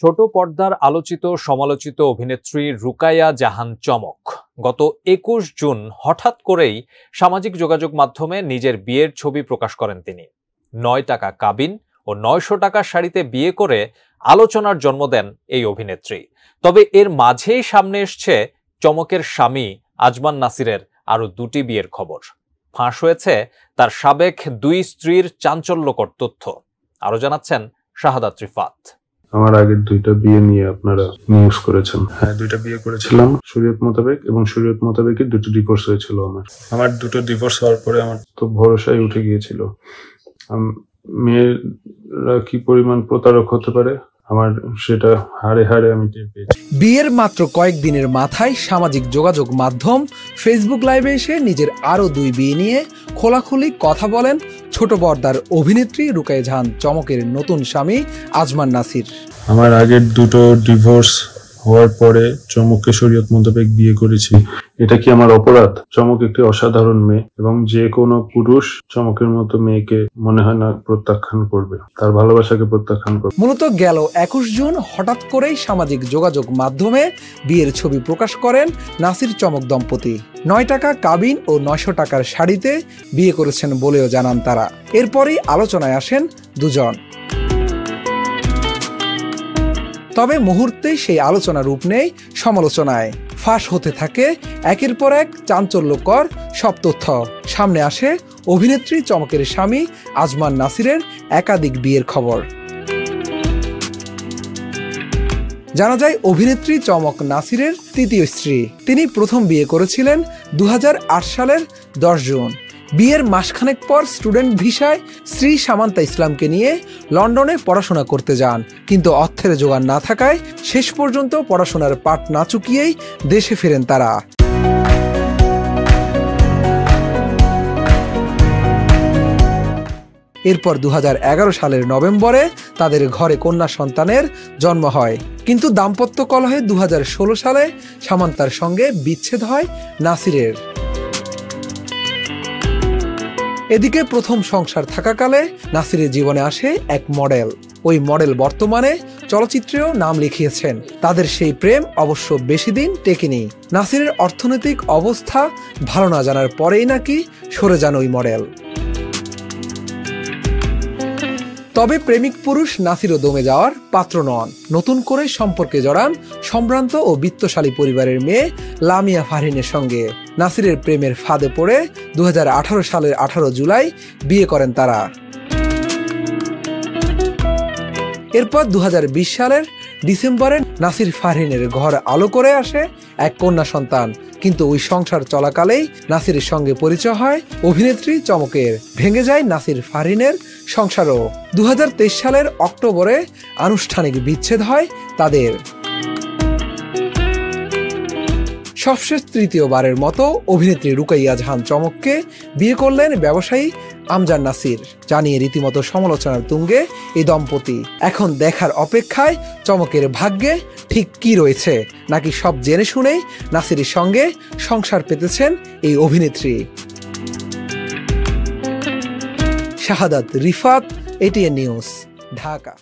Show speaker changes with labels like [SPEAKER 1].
[SPEAKER 1] ছোট পর্দার আলোচিত সমালোচিত অভিনেত্রী রুকাইয়া জাহান চমক গত ২১ জুন হঠাৎ করেই সামাজিক যোগাযোগ মাধ্যমে নিজের বিয়ের ছবি প্রকাশ করেন তিনি। ৯ টাকা কাবিন ও ৯০০ টাকার শাড়িতে বিয়ে করে আলোচনার জন্ম দেন এই অভিনেত্রী। তবে এর মাঝেই সামনে এসছে চমকের স্বামী আজমান নাসিরের আরও ২টি বিয়ের খবর। ফাঁস হয়েছে তার সাবেক ২ স্ত্রীর চাঞ্চল্যকর তথ্য। আরও জানাচ্ছেন শাহাদাত রিফাত।
[SPEAKER 2] আমার আগের 2টা বিয়ে নিয়ে আপনারা নিউজ করেছেন। হ্যাঁ, 2টা বিয়ে করেছিলাম শরীয়ত মোতাবেক, এবং শরীয়ত মোতাবেকই 2টো ডিভোর্স হয়েছিল। আমার 2টো ডিভোর্স হওয়ার পরে আমার তো ভরসাই উঠে গিয়েছিল। মেয়েরা কি পরিমাণ প্রতারক হতে পারে আমার সেটা হাড়ে হাড়ে আমি টের পেয়েছি।
[SPEAKER 3] বিয়ের মাত্র কয়েকদিনের মাথায় সামাজিক যোগাযোগ মাধ্যম ফেসবুক লাইভে এসে নিজের আরও 2 বিয়ে নিয়ে খোলাখুলি কথা বলেন ছোট পর্দার অভিনেত্রী রুকাইয়া জাহান চমকের নতুন স্বামী আজমান নাসির।
[SPEAKER 2] আমার আগের 2টো ডিভোর্স হওয়ার পরে চমককে শরীয়ত মোতাবেক বিয়ে করেছি। এটা কি আমার অপরাধ? চমক একটি অসাধারণ মেয়ে, এবং যে কোনো পুরুষ চমকের মতো মেয়েকে মনে হয় না প্রত্যাখ্যান করবে, তার ভালোবাসাকে প্রত্যাখ্যান করবে।
[SPEAKER 3] মূলত গেল ২১ জুন হঠাৎ করেই সামাজিক যোগাযোগ মাধ্যমে বিয়ের ছবি প্রকাশ করেন নাসির চমক দম্পতি। ৯ টাকা কাবিন ও ৯০০ টাকার শাড়িতে বিয়ে করেছেন বলেও জানান তারা। এরপরই আলোচনায় আসেন দুজন। তবে মুহূর্তেই সেই আলোচনা রূপ নেয় সমালোচনায়। ফাঁস হতে থাকে একের পর এক চাঞ্চল্যকর সব তথ্য। সামনে আসে অভিনেত্রী চমকের স্বামী আজমান নাসিরের একাধিক বিয়ের খবর। জানা যায় অভিনেত্রী চমক নাসিরের ৩য় স্ত্রী। তিনি প্রথম বিয়ে করেছিলেন ২০০৮ সালের ১০ জুন। বিয়ের মাসখানেক পর স্টুডেন্ট ভিসায় স্ত্রী সামান্তা ইসলামকে নিয়ে লন্ডনে পড়াশোনা করতে যান, কিন্তু অর্থের জোগান না থাকায় শেষ পর্যন্ত পড়াশোনার পাট না চুকিয়েই দেশে ফেরেন তারা। এরপর ২০১১ সালের নভেম্বরে তাদের ঘরে কন্যা সন্তানের জন্ম হয়, কিন্তু দাম্পত্য কলহে ২০১৬ সালে সামান্তার সঙ্গে বিচ্ছেদ হয় নাসিরের। এদিকে প্রথম সংসার থাকাকালে নাসিরের জীবনে আসে এক মডেল। ওই মডেল বর্তমানে চলচ্চিত্রেও নাম লিখিয়েছেন। তাদের সেই প্রেম অবশ্য বেশি দিন টেকেনি। নাসিরের অর্থনৈতিক অবস্থা ভালো না জানার পরেই নাকি সরে যান ওই মডেল। তবে প্রেমিক পুরুষ নাসিরও দমে যাওয়ার পাত্র নন। নতুন করে সম্পর্কে জড়ান সম্ভ্রান্ত ও বিত্তশালী পরিবারের মেয়ে লামিয়া ফারহিনের সঙ্গে। নাসিরের প্রেমের ফাঁদে পড়ে ২০১৮ সালের ১৮ জুলাই বিয়ে করেন তারা। এরপর ২০২০ সালের ডিসেম্বরে নাসির ফারহিনের ঘর আলো করে আসে এক কন্যা সন্তান, কিন্তু ওই সংসার চলাকালেই নাসিরের সঙ্গে পরিচয় হয় অভিনেত্রী চমকের। ভেঙে যায় নাসির ফারহিনের সংসারও। ২০২৩ সালের অক্টোবরে আনুষ্ঠানিক বিচ্ছেদ হয় তাদের। সবশেষ তৃতীয়বারের মতো অভিনেত্রী রুকাইয়া জাহান চমককে বিয়ে করলেন ব্যবসায়ী আমজাদ নাসির। জানিয়ে রীতিমতো সমালোচনার তুঙ্গে এই দম্পতি। এখন দেখার অপেক্ষায় চমকের ভাগ্যে ঠিক কি রয়েছে, নাকি সব জেনে শুনেই নাসিরের সঙ্গে সংসার পেতেছেন এই অভিনেত্রী। শাহাদাত রিফাত, এটিএন নিউজ, ঢাকা।